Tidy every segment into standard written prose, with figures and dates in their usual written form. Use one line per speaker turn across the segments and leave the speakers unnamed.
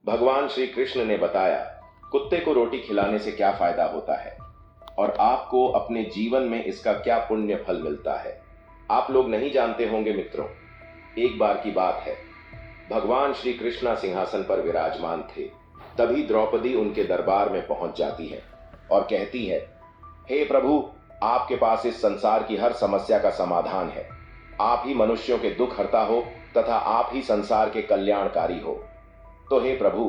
भगवान श्री कृष्ण ने बताया कुत्ते को रोटी खिलाने से क्या फायदा होता है और आपको अपने जीवन में इसका क्या पुण्य फल मिलता है। आप लोग नहीं जानते होंगे मित्रों। एक बार की बात है, भगवान श्री कृष्ण सिंहासन पर विराजमान थे। तभी द्रौपदी उनके दरबार में पहुंच जाती है और कहती है, हे प्रभु, आपके पास इस संसार की हर समस्या का समाधान है। आप ही मनुष्यों के दुख हरता हो तथा आप ही संसार के कल्याणकारी हो। तो हे प्रभु,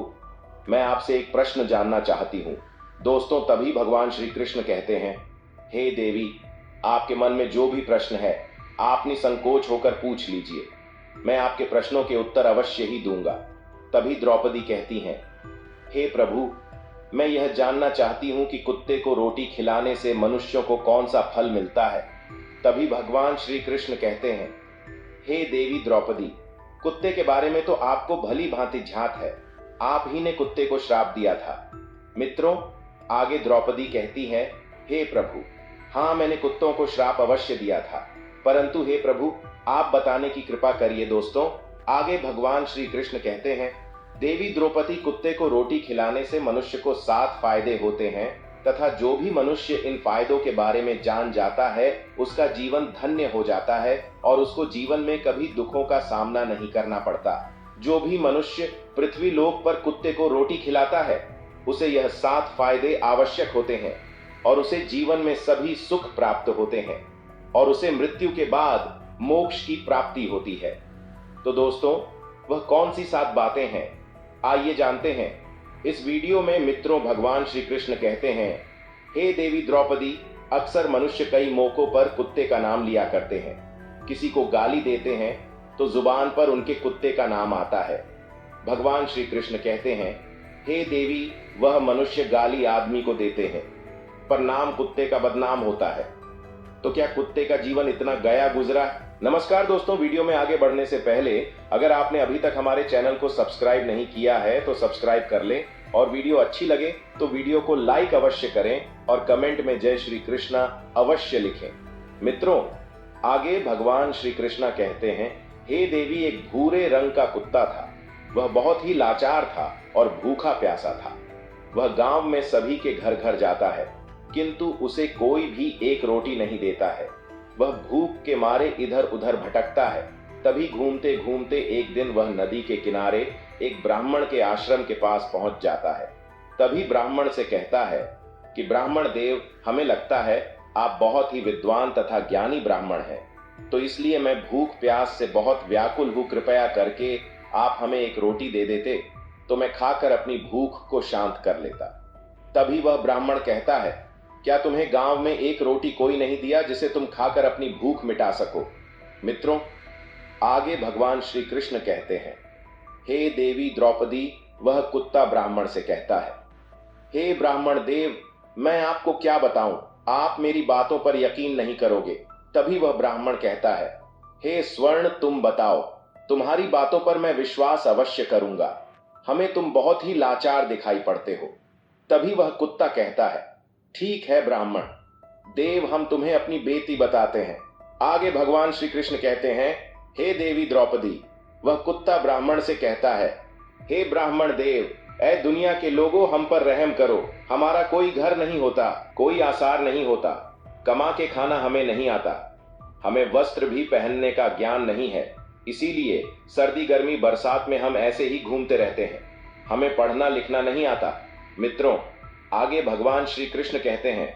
मैं आपसे एक प्रश्न जानना चाहती हूँ। दोस्तों, तभी भगवान श्री कृष्ण कहते हैं, हे देवी, आपके मन में जो भी प्रश्न है आप निसंकोच होकर पूछ लीजिए, मैं आपके प्रश्नों के उत्तर अवश्य ही दूंगा। तभी द्रौपदी कहती हैं, हे प्रभु, मैं यह जानना चाहती हूं कि कुत्ते को रोटी खिलाने से मनुष्यों को कौन सा फल मिलता है। तभी भगवान श्री कृष्ण कहते हैं, हे देवी द्रौपदी, कुत्ते के बारे में तो आपको भली भांति झांक है। आप ही ने कुत्ते को श्राप दिया था। मित्रों, आगे द्रौपदी कहती है, हे प्रभु, हाँ, मैंने कुत्तों को श्राप अवश्य दिया था, परंतु हे प्रभु, आप बताने की कृपा करिए। दोस्तों, आगे भगवान श्री कृष्ण कहते हैं, देवी द्रौपदी, कुत्ते को रोटी खिलाने से मनुष्य को 7 फायदे होते हैं तथा जो भी मनुष्य इन फायदों के बारे में जान जाता है उसका जीवन धन्य हो जाता है और उसको जीवन में कभी दुखों का सामना नहीं करना पड़ता। जो भी मनुष्य पृथ्वी लोक पर कुत्ते को रोटी खिलाता है उसे यह 7 फायदे आवश्यक होते हैं और उसे जीवन में सभी सुख प्राप्त होते हैं और उसे मृत्यु के बाद मोक्ष की प्राप्ति होती है। तो दोस्तों, वह कौन सी 7 बातें हैं, आइए जानते हैं। इस वीडियो में मित्रों, भगवान श्री कृष्ण कहते हैं, हे देवी द्रौपदी, अक्सर मनुष्य कई मौकों पर कुत्ते का नाम लिया करते हैं। किसी को गाली देते हैं तो जुबान पर उनके कुत्ते का नाम आता है। भगवान श्री कृष्ण कहते हैं, हे देवी, वह मनुष्य गाली आदमी को देते हैं पर नाम कुत्ते का बदनाम होता है। तो क्या कुत्ते का जीवन इतना गया गुजरा? नमस्कार दोस्तों, वीडियो में आगे बढ़ने से पहले अगर आपने अभी तक हमारे चैनल को सब्सक्राइब नहीं किया है तो सब्सक्राइब कर लें और वीडियो अच्छी लगे तो वीडियो को लाइक अवश्य करें और कमेंट में जय श्री कृष्णा अवश्य लिखें। मित्रों, आगे भगवान श्री कृष्णा कहते हैं, हे देवी, एक भूरे रंग का कुत्ता था। वह बहुत ही लाचार था और भूखा प्यासा था। वह गांव में सभी के घर घर जाता है किंतु उसे कोई भी एक रोटी नहीं देता है। वह भूख के मारे इधर उधर भटकता है। तभी घूमते घूमते एक दिन वह नदी के किनारे एक ब्राह्मण के आश्रम के पास पहुंच जाता है। तभी ब्राह्मण से कहता है कि ब्राह्मण देव, हमें लगता है आप बहुत ही विद्वान तथा ज्ञानी ब्राह्मण हैं, तो इसलिए मैं भूख प्यास से बहुत व्याकुल हूँ। कृपया करके आप हमें एक रोटी दे देते तो मैं खाकर अपनी भूख को शांत कर लेता। तभी वह ब्राह्मण कहता है, क्या तुम्हें गांव में एक रोटी कोई नहीं दिया जिसे तुम खाकर अपनी भूख मिटा सको? मित्रों, आगे भगवान श्री कृष्ण कहते हैं, हे देवी द्रौपदी, वह कुत्ता ब्राह्मण से कहता है, हे ब्राह्मण देव, मैं आपको क्या बताऊं, आप मेरी बातों पर यकीन नहीं करोगे। तभी वह ब्राह्मण कहता है, हे स्वर्ण, तुम बताओ, तुम्हारी बातों पर मैं विश्वास अवश्य करूंगा। हमें तुम बहुत ही लाचार दिखाई पड़ते हो। तभी वह कुत्ता कहता है, ठीक है ब्राह्मण देव, हम तुम्हें अपनी बेटी बताते हैं। आगे भगवान श्री कृष्ण कहते हैं, हे देवी द्रौपदी, वह कुत्ता ब्राह्मण से कहता है, हे ब्राह्मण देव, ऐ दुनिया के लोगों, हम पर रहम करो। हमारा कोई घर नहीं होता, कोई आसार नहीं होता, कमा के खाना हमें नहीं आता, हमें वस्त्र भी पहनने का ज्ञान नहीं है, इसीलिए सर्दी गर्मी बरसात में हम ऐसे ही घूमते रहते हैं। हमें पढ़ना लिखना नहीं आता। मित्रों, आगे भगवान श्री कृष्ण कहते हैं,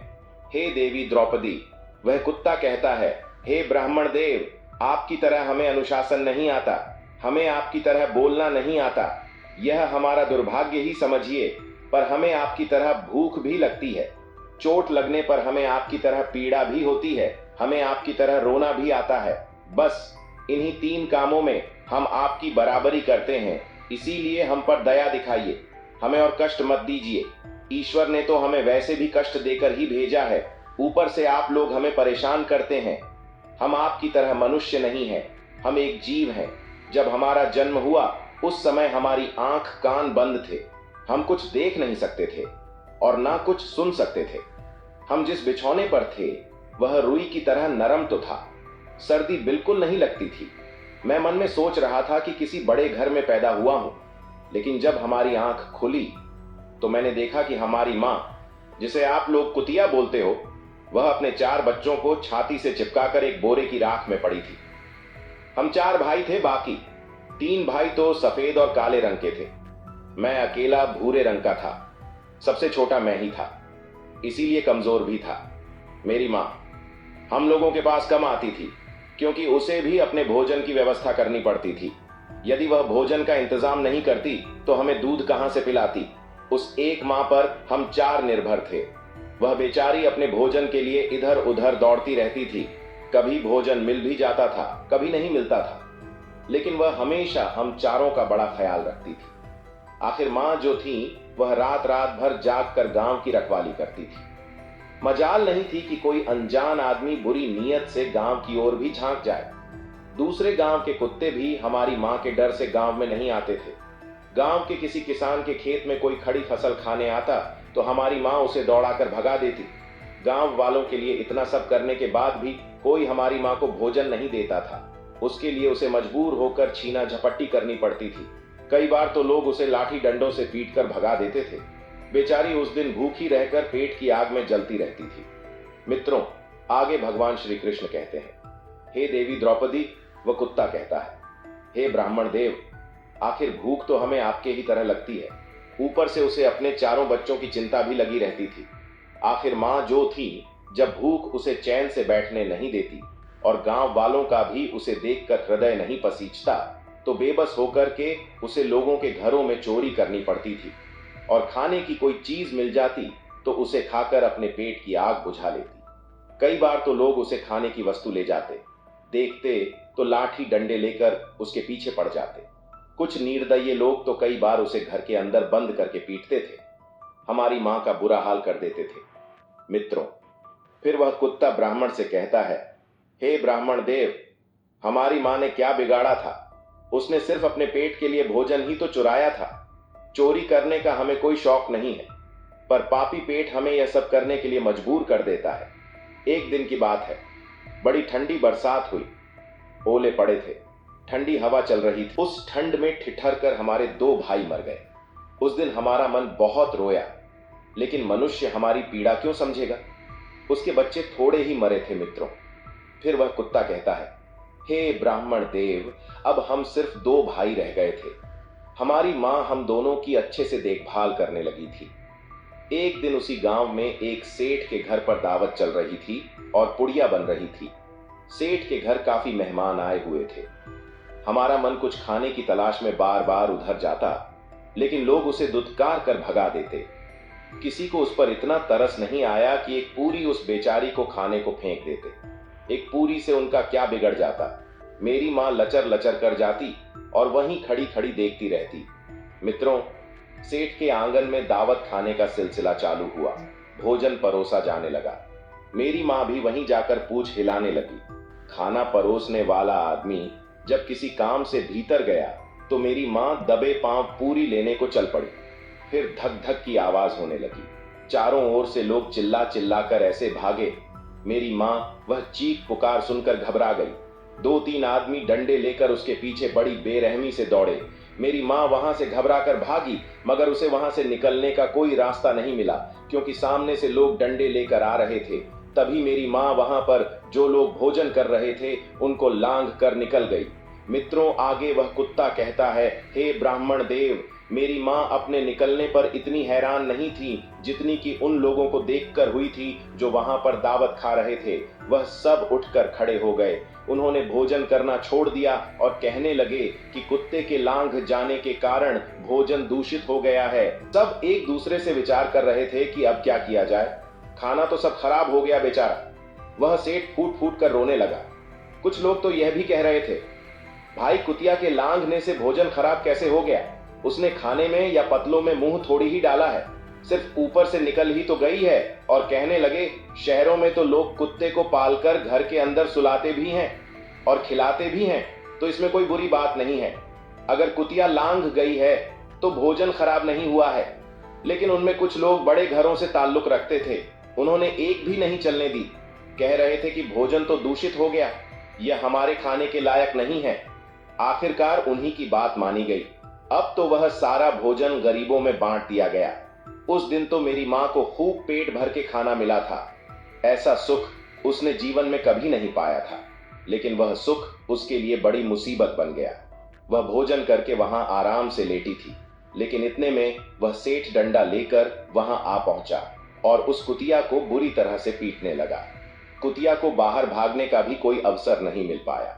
हे देवी द्रौपदी, वह कुत्ता कहता है, हे ब्राह्मण देव, आपकी तरह हमें अनुशासन नहीं आता, हमें आपकी तरह बोलना नहीं आता। यह हमारा दुर्भाग्य ही समझिए, पर हमें आपकी तरह भूख भी लगती है। चोट लगने पर हमें आपकी तरह पीड़ा भी होती है, हमें आपकी तरह रोना भी आता है। बस इन्हीं 3 कामों में हम आपकी बराबरी करते हैं, इसीलिए हम पर दया दिखाइए, हमें और कष्ट मत दीजिए। ईश्वर ने तो हमें वैसे भी कष्ट देकर ही भेजा है, ऊपर से आप लोग हमें परेशान करते हैं। हम आपकी तरह मनुष्य नहीं हैं, हम एक जीव हैं। जब हमारा जन्म हुआ उस समय हमारी आंख कान बंद थे, हम कुछ देख नहीं सकते थे और ना कुछ सुन सकते थे। हम जिस बिछौने पर थे वह रुई की तरह नरम तो था, सर्दी बिल्कुल नहीं लगती थी। मैं मन में सोच रहा था कि किसी बड़े घर में पैदा हुआ हूं, लेकिन जब हमारी आंख खुली तो मैंने देखा कि हमारी मां, जिसे आप लोग कुतिया बोलते हो, वह अपने 4 बच्चों को छाती से चिपकाकर एक बोरे की राख में पड़ी थी। हम 4 भाई थे, बाकी 3 भाई तो सफेद और काले रंग के थे। मैं अकेला भूरे रंग का था। सबसे छोटा मैं ही था, इसीलिए कमजोर भी था। मेरी मां हम लोगों के पास कम आती थी, क्योंकि उसे भी अपने भोजन की व्यवस्था करनी पड़ती थी। यदि वह भोजन का इंतजाम नहीं करती तो हमें दूध कहां से पिलाती। उस एक मां पर हम 4 निर्भर थे। वह बेचारी अपने भोजन के लिए इधर उधर दौड़ती रहती थी। कभी भोजन मिल भी जाता था, कभी नहीं मिलता था, लेकिन वह हमेशा हम चारों का बड़ा ख्याल रखती थी। आखिर मां जो थी वह रात रात भर जाग कर गांव की रखवाली करती थी। मजाल नहीं थी कि कोई अनजान आदमी बुरी नीयत से गांव की ओर भी झांक जाए। दूसरे गांव के कुत्ते भी हमारी मां के डर से गांव में नहीं आते थे। गांव के किसी किसान के खेत में कोई खड़ी फसल खाने आता तो हमारी मां उसे दौड़ाकर भगा देती। गांव वालों के लिए इतना सब करने के बाद भी कोई हमारी मां को भोजन नहीं देता था। उसके लिए उसे मजबूर होकर छीना झपट्टी करनी पड़ती थी। कई बार तो लोग उसे लाठी डंडों से पीटकर भगा देते थे। बेचारी उस दिन भूखी रहकर पेट की आग में जलती रहती थी। मित्रों, आगे भगवान श्री कृष्ण कहते हैं, हे देवी द्रौपदी, वह कुत्ता कहता है, हे ब्राह्मण देव, आखिर भूख तो हमें आपके ही तरह लगती है। ऊपर से उसे अपने 4 बच्चों की चिंता भी लगी रहती थी। आखिर मां जो थी, जब भूख उसे चैन से बैठने नहीं देती और गांव वालों का भी उसे देखकर हृदय नहीं पसीजता, तो बेबस होकर के उसे लोगों के घरों में चोरी करनी पड़ती थी और खाने की कोई चीज मिल जाती तो उसे खाकर अपने पेट की आग बुझा लेती। कई बार तो लोग उसे खाने की वस्तु ले जाते, देखते तो लाठी डंडे लेकर उसके पीछे पड़ जाते। कुछ निर्दयी लोग तो कई बार उसे घर के अंदर बंद करके पीटते थे। हमारी मां का बुरा हाल कर देते थे। मित्रों, फिर वह कुत्ता ब्राह्मण से कहता है, हे ब्राह्मण देव, हमारी मां ने क्या बिगाड़ा था? उसने सिर्फ अपने पेट के लिए भोजन ही तो चुराया था। चोरी करने का हमें कोई शौक नहीं है, पर पापी पेट हमें यह सब करने के लिए मजबूर कर देता है। एक दिन की बात है, बड़ी ठंडी बरसात हुई, ओले पड़े थे, ठंडी हवा चल रही थी। उस ठंड में ठिठर कर हमारे 2 भाई मर गए। उस दिन हमारा मन बहुत रोया, लेकिन मनुष्य हमारी पीड़ा क्यों समझेगा? उसके बच्चे थोड़े ही मरे थे। मित्रों, फिर वह कुत्ता कहता है, हे ब्राह्मण देव, अब हम सिर्फ 2 भाई रह गए थे। हमारी मां हम दोनों की अच्छे से देखभाल करने लगी थी। एक दिन उसी गांव में एक सेठ के घर पर दावत चल रही थी और पुड़िया बन रही थी। सेठ के घर काफी मेहमान आए हुए थे। हमारा मन कुछ खाने की तलाश में बार बार उधर जाता, लेकिन लोग उसे दुत्कार कर भगा देते। किसी को उस पर इतना तरस नहीं आया कि एक पूरी उस बेचारी को खाने को फेंक देते। एक पूरी से उनका क्या बिगड़ जाता? मेरी मां लचर लचर कर जाती और वहीं खड़ी खड़ी देखती रहती। मित्रों, सेठ के आंगन में दावत खाने का सिलसिला चालू हुआ। भोजन परोसा जाने लगा। मेरी मां भी वहीं जाकर पूंछ हिलाने लगी। खाना परोसने वाला आदमी जब किसी काम से भीतर गया तो मेरी मां दबे पांव पूरी लेने को चल पड़ी। फिर धक धक की आवाज होने लगी। चारों ओर से लोग चिल्ला चिल्ला कर ऐसे भागे, मेरी मां वह चीख पुकार सुनकर घबरा गई। 2-3 आदमी डंडे लेकर उसके पीछे बड़ी बेरहमी से दौड़े। मेरी मां वहां से घबरा कर भागी, मगर उसे वहां से निकलने का कोई रास्ता नहीं मिला, क्योंकि सामने से लोग डंडे लेकर आ रहे थे। तभी मेरी मां वहां पर जो लोग भोजन कर रहे थे उनको लांघ कर निकल गई। मित्रों, आगे वह कुत्ता कहता है, हे ब्राह्मण देव, मेरी मां अपने निकलने पर इतनी हैरान नहीं थी जितनी कि उन लोगों को देखकर हुई थी जो वहां पर दावत खा रहे थे। वह सब उठकर खड़े हो गए। उन्होंने भोजन करना छोड़ दिया और कहने लगे कि कुत्ते के लांघ जाने के कारण भोजन दूषित हो गया है। सब एक दूसरे से विचार कर रहे थे कि अब क्या किया जाए। खाना तो सब खराब हो गया बेचारा। वह सेठ फूट फूट कर रोने लगा। कुछ लोग तो यह भी कह रहे थे, भाई कुतिया के लांघने से भोजन खराब कैसे हो गया? उसने खाने में या पतलों में मुंह थोड़ी ही डाला है, सिर्फ ऊपर से निकल ही तो गई है। और कहने लगे, शहरों में तो लोग कुत्ते को पालकर घर के अंदर सुलाते भी हैं और खिलाते भी हैं, तो इसमें कोई बुरी बात नहीं है। अगर कुतिया लांघ गई है तो भोजन खराब नहीं हुआ है। लेकिन उनमें कुछ लोग बड़े घरों से ताल्लुक रखते थे, उन्होंने एक भी नहीं चलने दी। कह रहे थे कि भोजन तो दूषित हो गया, यह हमारे खाने के लायक नहीं है। आखिरकार उन्हीं की बात मानी गई। अब तो वह सारा भोजन गरीबों में बांट दिया गया। उस दिन तो मेरी मां को खूब पेट भर के खाना मिला था। ऐसा सुख उसने जीवन में कभी नहीं पाया था, लेकिन वह सुख उसके लिए बड़ी मुसीबत बन गया। वह भोजन करके वहां आराम से लेटी थी, लेकिन इतने में वह सेठ डंडा लेकर वहां आ पहुंचा और उस कुतिया को बुरी तरह से पीटने लगा। कुतिया को बाहर भागने का भी कोई अवसर नहीं मिल पाया।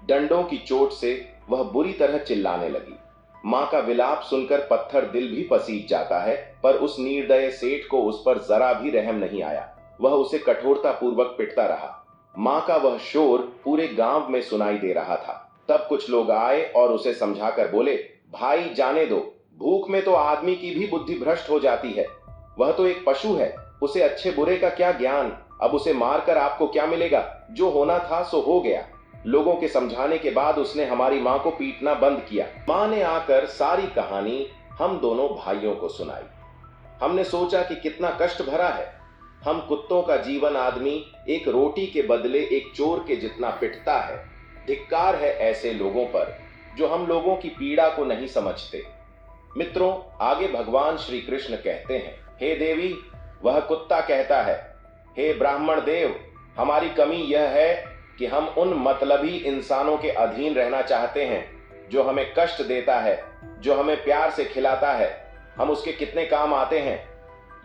डंडों की चोट से वह बुरी तरह चिल्लाने लगी। मां का विलाप सुनकर पत्थर दिल भी पसीज जाता है, पर उस निर्दय सेठ को उस पर जरा भी रहम नहीं आया। वह उसे कठोरता पूर्वक पिटता रहा। मां का वह शोर पूरे गांव में सुनाई दे रहा था। तब कुछ लोग आए और उसे समझाकर बोले, भाई जाने दो, भूख में तो आदमी की भी बुद्धि भ्रष्ट हो जाती है। वह तो एक पशु है, उसे अच्छे बुरे का क्या ज्ञान। अब उसे मारकर आपको क्या मिलेगा? जो होना था सो हो गया। लोगों के समझाने के बाद उसने हमारी मां को पीटना बंद किया। मां ने आकर सारी कहानी हम दोनों भाइयों को सुनाई। हमने सोचा कि कितना कष्ट भरा है। हम कुत्तों का जीवन आदमी एक रोटी के बदले एक चोर के जितना पिटता है। धिक्कार है ऐसे लोगों पर जो हम लोगों की पीड़ा को नहीं समझते। मित्रों, आगे भगवान श्री कृष्ण कहते हैं, हे देवी, वह कुत्ता कहता है, हे ब्राह्मण देव, हमारी कमी यह है कि हम उन मतलबी इंसानों के अधीन रहना चाहते हैं जो हमें कष्ट देता है, जो हमें प्यार से खिलाता है। हम उसके कितने काम आते हैं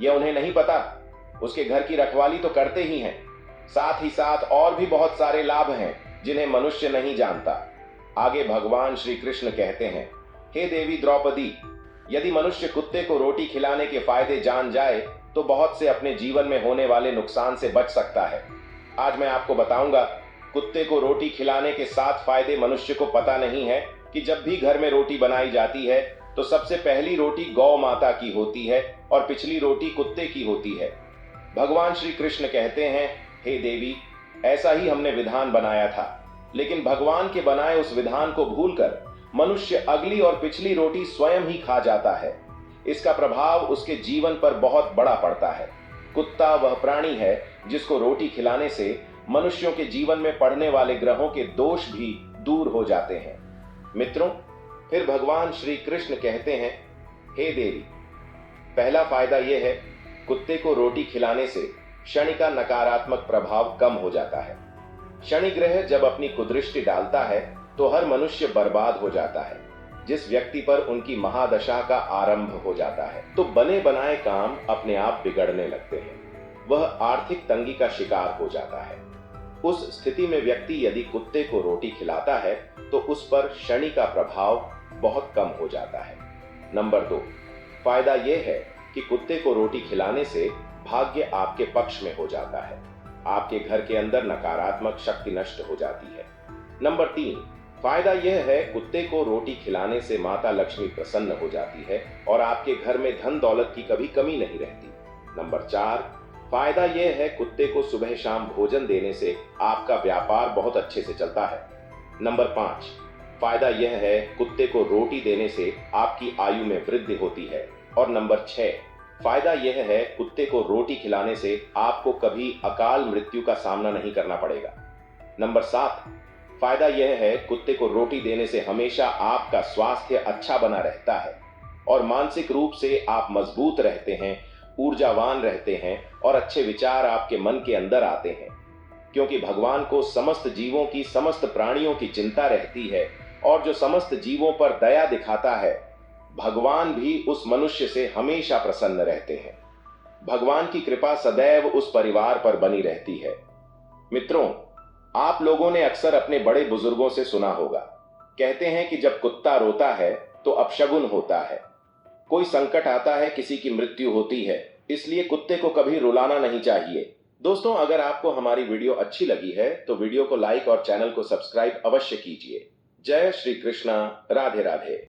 यह उन्हें नहीं पता। उसके घर की रखवाली तो करते ही हैं, साथ ही साथ और भी बहुत सारे लाभ हैं जिन्हें मनुष्य नहीं जानता। आगे भगवान श्री कृष्ण कहते हैं, हे देवी द्रौपदी, यदि मनुष्य कुत्ते को रोटी खिलाने के फायदे जान जाए तो बहुत से अपने जीवन में होने वाले नुकसान से बच सकता है। आज मैं आपको बताऊंगा, कुत्ते को रोटी खिलाने के 7 फायदे मनुष्य को पता नहीं है कि जब भी घर में रोटी बनाई जाती है तो सबसे पहली रोटी गौ माता की होती है और पिछली रोटी कुत्ते की होती है। भगवान श्री कृष्ण कहते हैं, हे देवी, ऐसा ही हमने विधान बनाया था, लेकिन भगवान के बनाए उस विधान को भूलकर मनुष्य अगली और पिछली रोटी स्वयं ही खा जाता है। इसका प्रभाव उसके जीवन पर बहुत बड़ा पड़ता है। कुत्ता वह प्राणी है जिसको रोटी खिलाने से मनुष्यों के जीवन में पड़ने वाले ग्रहों के दोष भी दूर हो जाते हैं। मित्रों, फिर भगवान श्री कृष्ण कहते हैं, हे देवी, पहला फायदा यह है, कुत्ते को रोटी खिलाने से शनि का नकारात्मक प्रभाव कम हो जाता है। शनि ग्रह जब अपनी कुदृष्टि डालता है तो हर मनुष्य बर्बाद हो जाता है। जिस व्यक्ति पर उनकी महादशा का आरंभ हो जाता है तो बने बनाए काम अपने आप बिगड़ने लगते हैं। वह आर्थिक तंगी का शिकार हो जाता है। उस स्थिति में व्यक्ति यदि कुत्ते को रोटी खिलाता है तो उस पर शनि का प्रभाव बहुत कम हो जाता है। नंबर 2, फायदा यह है कि कुत्ते को रोटी खिलाने से भाग्य आपके पक्ष में हो जाता है। आपके घर के अंदर नकारात्मक शक्ति नष्ट हो जाती है। नंबर 3, फायदा यह है, कुत्ते को रोटी खिलाने से माता लक्ष्मी प्रसन्न हो जाती है और आपके घर में धन दौलत की कभी कमी नहीं रहती। नंबर 4, फायदा यह है, कुत्ते को सुबह शाम भोजन देने से आपका व्यापार बहुत अच्छे से चलता है। नंबर 5, फायदा यह है, कुत्ते को रोटी देने से आपकी आयु में वृद्धि होती है। और नंबर 6, फायदा यह है, कुत्ते को रोटी खिलाने से आपको कभी अकाल मृत्यु का सामना नहीं करना पड़ेगा। नंबर 7, फायदा यह है, कुत्ते को रोटी देने से हमेशा आपका स्वास्थ्य अच्छा बना रहता है और मानसिक रूप से आप मजबूत रहते हैं, ऊर्जावान रहते हैं और अच्छे विचार आपके मन के अंदर आते हैं, क्योंकि भगवान को समस्त जीवों की, समस्त प्राणियों की चिंता रहती है और जो समस्त जीवों पर दया दिखाता है, भगवान भी उस मनुष्य से हमेशा प्रसन्न रहते हैं। भगवान की कृपा सदैव उस परिवार पर बनी रहती है। मित्रों, आप लोगों ने अक्सर अपने बड़े बुजुर्गों से सुना होगा, कहते हैं कि जब कुत्ता रोता है तो अपशगुन होता है, कोई संकट आता है, किसी की मृत्यु होती है, इसलिए कुत्ते को कभी रुलाना नहीं चाहिए। दोस्तों, अगर आपको हमारी वीडियो अच्छी लगी है तो वीडियो को लाइक और चैनल को सब्सक्राइब अवश्य कीजिए। जय श्री कृष्णा, राधे राधे।